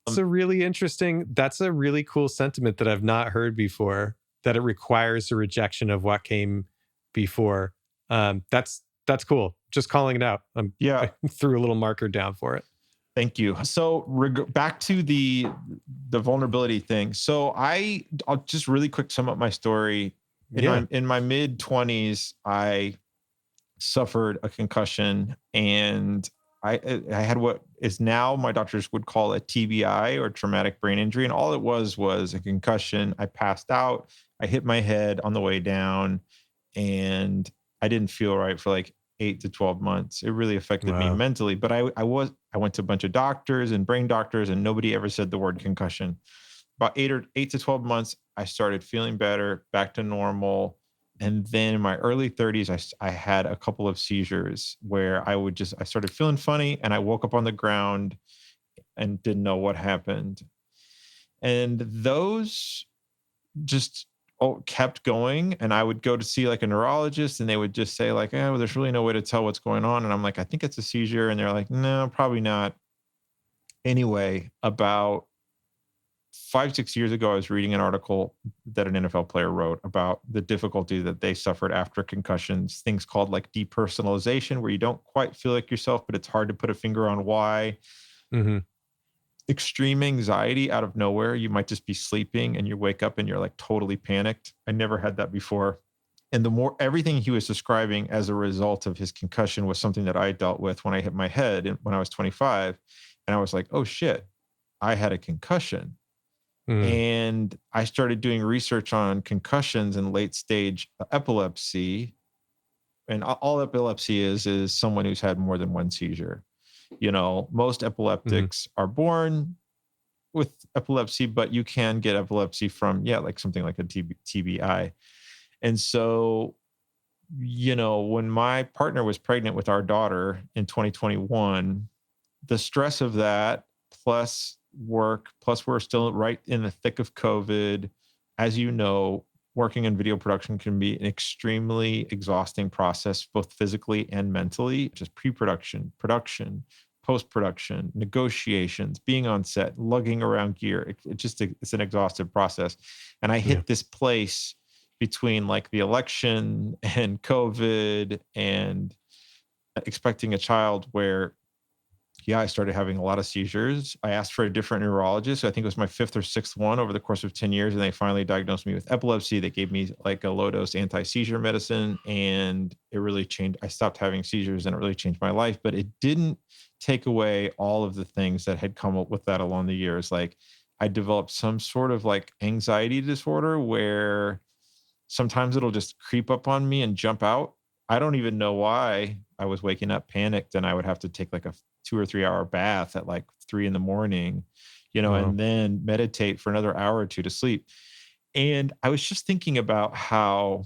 That's a really cool sentiment that I've not heard before, that it requires a rejection of what came before. That's cool. Just calling it out. I threw a little marker down for it. Thank you. So back to the vulnerability thing. So I'll just really quick sum up my story. In my mid 20s, I suffered a concussion, and I had what is now my doctors would call a TBI, or traumatic brain injury. And all it was a concussion. I passed out. I hit my head on the way down, and I didn't feel right for like 8 to 12 months. It really affected me mentally. But I went to a bunch of doctors and brain doctors, and nobody ever said the word concussion. About 8 to 12 months, I started feeling better, back to normal. And then in my early 30s, I had a couple of seizures where I started feeling funny, and I woke up on the ground and didn't know what happened. And those just kept going. And I would go to see like a neurologist, and they would just say like, oh, well, there's really no way to tell what's going on. And I'm like, I think it's a seizure. And they're like, no, probably not. Anyway, about 5-6 years ago, I was reading an article that an NFL player wrote about the difficulty that they suffered after concussions, things called like depersonalization, where you don't quite feel like yourself, but it's hard to put a finger on why. Mm-hmm. Extreme anxiety out of nowhere. You might just be sleeping and you wake up and you're like totally panicked. I never had that before. And the more everything he was describing as a result of his concussion was something that I dealt with when I hit my head when I was 25. And I was like, oh shit, I had a concussion. And I started doing research on concussions and late stage epilepsy. And all epilepsy is someone who's had more than one seizure. You know, most epileptics are born with epilepsy, but you can get epilepsy from, like something like a TBI. And so, you know, when my partner was pregnant with our daughter in 2021, the stress of that plus work, plus we're still right in the thick of COVID. As you know, working in video production can be an extremely exhausting process, both physically and mentally, just pre-production, production, post-production, negotiations, being on set, lugging around gear. It's an exhaustive process. And I hit this place between like the election and COVID and expecting a child where I started having a lot of seizures. I asked for a different neurologist. I think it was my 5th or 6th one over the course of 10 years. And they finally diagnosed me with epilepsy. They gave me like a low dose anti-seizure medicine, and it really changed. I stopped having seizures and it really changed my life, but it didn't take away all of the things that had come up with that along the years. Like I developed some sort of like anxiety disorder where sometimes it'll just creep up on me and jump out. I don't even know why. I was waking up panicked and I would have to take like a 2 or 3 hour bath at like 3 a.m, you know, and then meditate for another hour or two to sleep. And I was just thinking about how,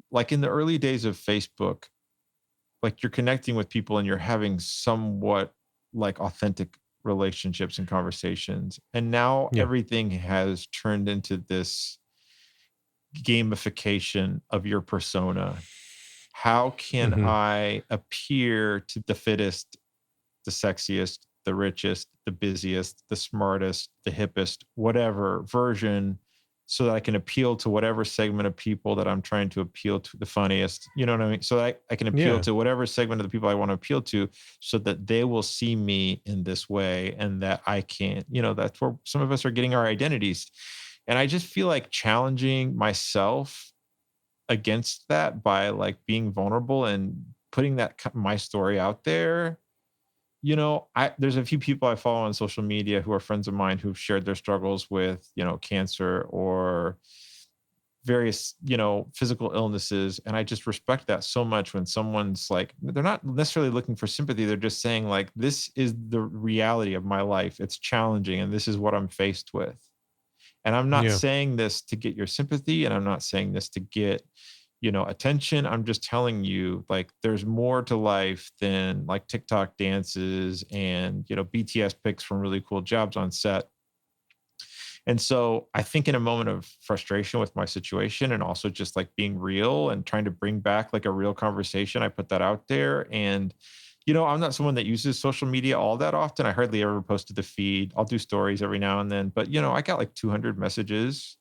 like in the early days of Facebook, like you're connecting with people and you're having somewhat like authentic relationships and conversations. And now everything has turned into this gamification of your persona. How can I appear to the fittest, the sexiest, the richest, the busiest, the smartest, the hippest, whatever version, so that I can appeal to whatever segment of people that I'm trying to appeal to, the funniest, you know what I mean? So that I can appeal to whatever segment of the people I want to appeal to, so that they will see me in this way, and that I can't, you know, that's where some of us are getting our identities. And I just feel like challenging myself against that by like being vulnerable and putting my story out there. You know, there's a few people I follow on social media who are friends of mine who've shared their struggles with, you know, cancer or various, you know, physical illnesses. And I just respect that so much when someone's like, they're not necessarily looking for sympathy. They're just saying like, this is the reality of my life. It's challenging and this is what I'm faced with. And I'm not saying this to get your sympathy, and I'm not saying this to get, you know, attention. I'm just telling you, like, there's more to life than like TikTok dances and, you know, BTS pics from really cool jobs on set. And so I think in a moment of frustration with my situation, and also just like being real and trying to bring back like a real conversation, I put that out there. And you know, I'm not someone that uses social media all that often. I hardly ever post to the feed. I'll do stories every now and then, but you know, I got like 200 messages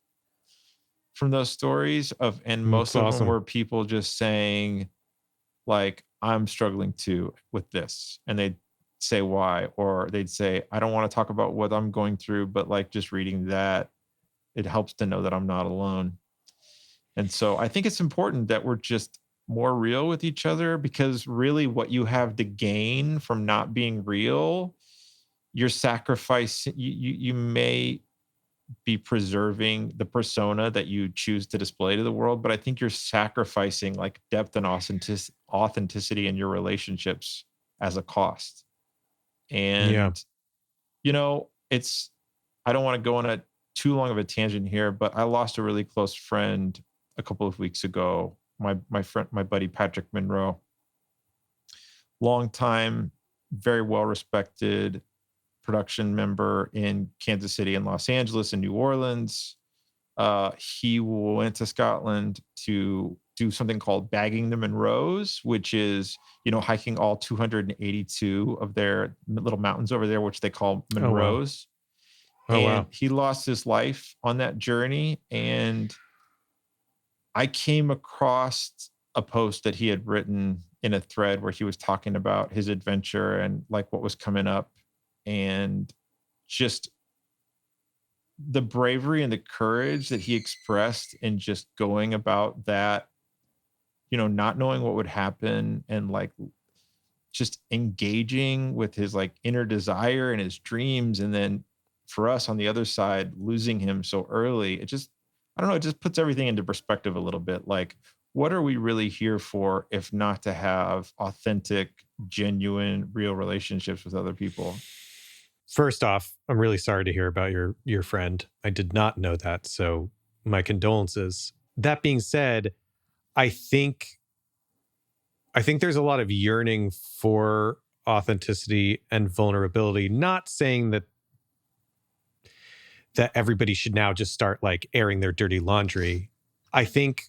from those stories and most of them were people just saying like, I'm struggling too with this. And they'd say why, or they'd say, I don't want to talk about what I'm going through, but like just reading that, it helps to know that I'm not alone. And so I think it's important that we're just more real with each other, because really what you have to gain from not being real, you're sacrificing, you may be preserving the persona that you choose to display to the world, but I think you're sacrificing like depth and authenticity in your relationships as a cost. And you know, I don't want to go on a too long of a tangent here, but I lost a really close friend a couple of weeks ago. My buddy Patrick Monroe, long time, very well respected production member in Kansas City and Los Angeles and New Orleans. He went to Scotland to do something called bagging the Monroes, which is, you know, hiking all 282 of their little mountains over there, which they call Monroes. Oh, And wow. he lost his life on that journey. And I came across a post that he had written in a thread where he was talking about his adventure and like what was coming up, and just the bravery and the courage that he expressed in just going about that, not knowing what would happen, and like just engaging with his like inner desire and his dreams. And then for us on the other side, losing him so early, I don't know, it just puts everything into perspective a little bit. Like, what are we really here for if not to have authentic, genuine, real relationships with other people? First off, I'm really sorry to hear about your friend. I did not know that, so my condolences. That being said, I think there's a lot of yearning for authenticity and vulnerability. Not saying that everybody should now just start like airing their dirty laundry. I think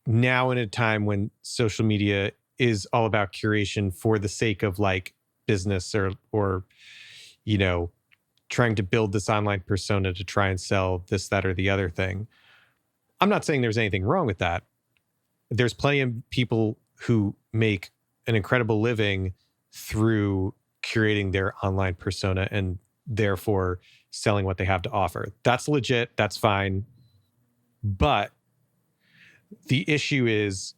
now in a time when social media is all about curation for the sake of like business or trying to build this online persona to try and sell this, that, or the other thing. I'm not saying there's anything wrong with that. There's plenty of people who make an incredible living through curating their online persona and therefore selling what they have to offer. That's legit. That's fine. But the issue is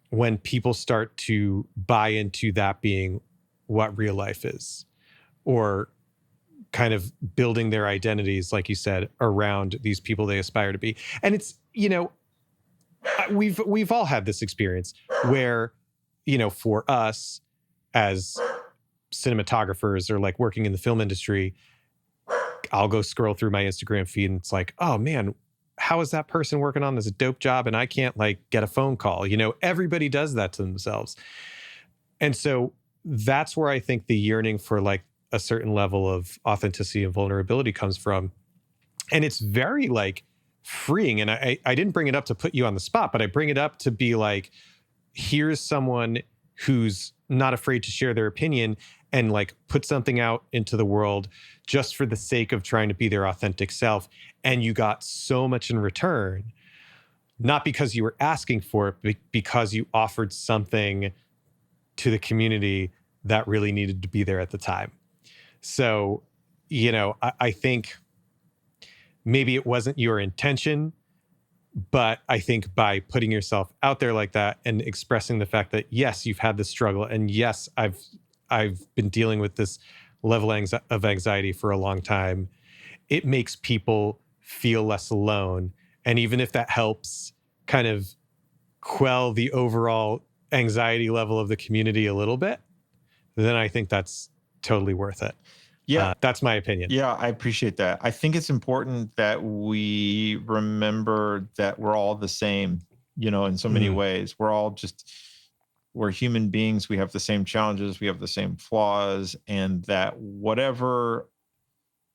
when people start to buy into that being what real life is, or kind of building their identities, like you said, around these people they aspire to be. And it's, we've all had this experience where, for us as cinematographers or like working in the film industry, I'll go scroll through my Instagram feed and it's like, oh man, how is that person working on this dope job and I can't like get a phone call? Everybody does that to themselves. And so that's where I think the yearning for like a certain level of authenticity and vulnerability comes from. And it's very like freeing. And I didn't bring it up to put you on the spot, but I bring it up to be like, here's someone who's not afraid to share their opinion and like put something out into the world just for the sake of trying to be their authentic self. And you got so much in return, not because you were asking for it, but because you offered something to the that really needed to be there at the time. So, I think maybe it wasn't your intention, but I think by putting yourself out there like that and expressing the fact that, yes, you've had this struggle. And yes, I've been dealing with this level of anxiety for a long time. It makes people feel less alone. And even if that helps kind of quell the overall anxiety level of the community a little bit, then I think that's totally worth it. Yeah. That's my opinion. Yeah, I appreciate that. I think it's important that we remember that we're all the same, in so many ways. We're human beings. We have the same challenges. We have the same flaws, and that whatever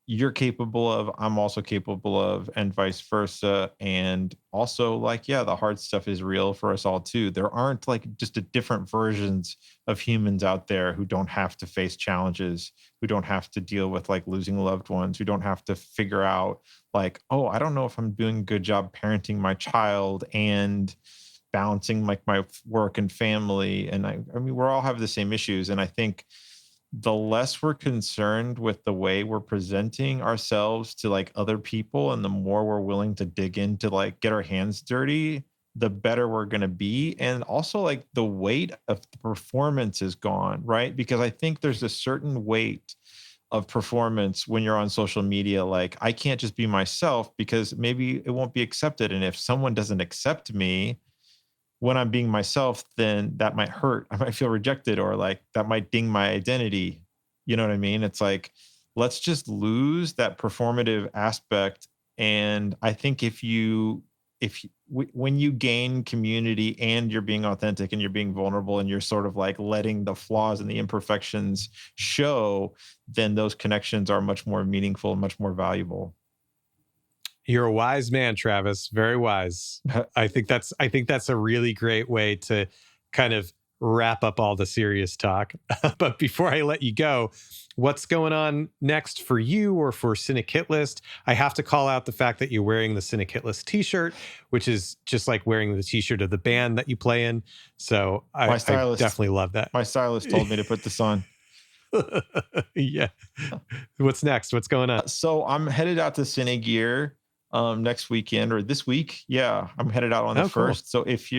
you're capable of, I'm also capable of, and vice versa. And also, like, yeah, the hard stuff is real for us all too. There aren't like just a different versions of humans out there who don't have to face challenges, who don't have to deal with like losing loved ones, who don't have to figure out like, oh, I don't know if I'm doing a good job parenting my child and balancing like my work and family. And I mean, we all have the same issues. And I think the less we're concerned with the way we're presenting ourselves to like other people, and the more we're willing to dig into like get our hands dirty, the better we're going to be. And also like the weight of the performance is gone, right? Because I think there's a certain weight of performance when you're on social media. Like, I can't just be myself because maybe it won't be accepted. And if someone doesn't accept me when I'm being myself, then that might hurt. I might feel rejected, or like that might ding my identity. You know what I mean? It's like, let's just lose that performative aspect. And I think when you gain community and you're being authentic and you're being vulnerable and you're sort of like letting the flaws and the imperfections show, then those connections are much more meaningful and much more valuable. You're a wise man, Travis. Very wise. I think that's a really great way to kind of wrap up all the serious talk. But before I let you go, what's going on next for you or for Cine List? I have to call out the fact that you're wearing the Cine List t-shirt, which is just like wearing the t-shirt of the band that you play in. So I definitely love that. My stylist told me to put this on. Yeah. What's next? What's going on? So I'm headed out to Cine Gear next weekend or this week. Yeah, I'm headed out on the 1st. So if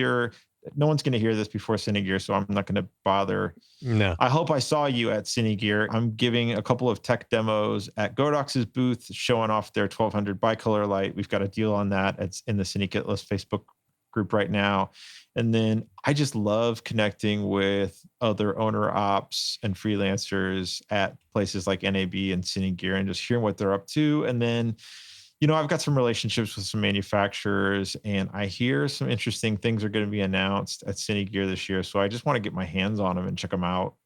no one's going to hear this before Cine Gear, so I'm not going to bother. No. I hope I saw you at Cine Gear. I'm giving a couple of tech demos at Godox's booth, showing off their 1200 bicolor light. We've got a deal on that. It's in the Cine List Facebook group right now. And then I just love connecting with other owner ops and freelancers at places like NAB and Cine Gear and just hearing what they're up to. And then, I've got some relationships with some manufacturers, and I hear some interesting things are going to be announced at Cine Gear this year. So I just want to get my hands on them and check them out.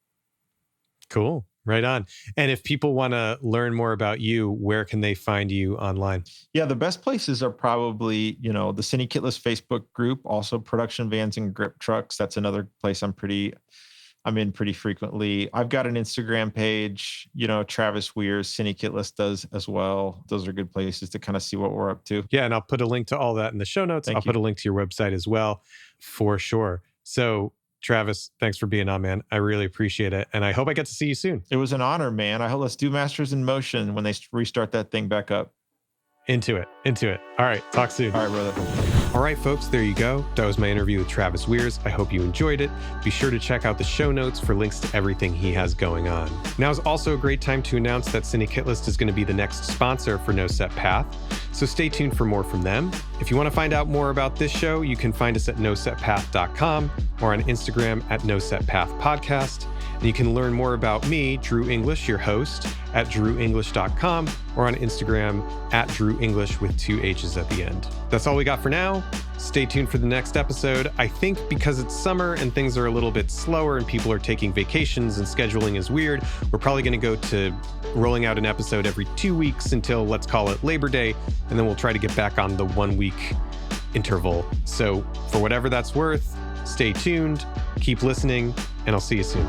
Cool. Right on. And if people want to learn more about you, where can they find you online? Yeah, the best places are probably, the Cine List Facebook group, also Production Vans and Grip Trucks. That's another place I'm in pretty frequently. I've got an Instagram page, Travis Weir's Cine List does as well. Those are good places to kind of see what we're up to. Yeah, and I'll put a link to all that in the show notes. I'll put a link to your website as well, for sure. So Travis, thanks for being on, man. I really appreciate it. And I hope I get to see you soon. It was an honor, man. I hope let's do Masters in Motion when they restart that thing back up. Into it. All right. Talk soon. All right, brother. All right, folks, there you go. That was my interview with Travis Weirs. I hope you enjoyed it. Be sure to check out the show notes for links to everything he has going on. Now is also a great time to announce that Cine List is going to be the next sponsor for No Set Path. So stay tuned for more from them. If you want to find out more about this show, you can find us at nosetpath.com or on Instagram at nosetpathpodcast. And you can learn more about me, Drew English, your host, at drewenglish.com or on Instagram at drewenglish with 2 H's at the end. That's all we got for now. Stay tuned for the next episode. I think because it's summer and things are a little bit slower and people are taking vacations and scheduling is weird, we're probably going to go to rolling out an episode every 2 weeks until, let's call it, Labor Day, and then we'll try to get back on the 1 week interval. So for whatever that's worth, stay tuned, keep listening, and I'll see you soon.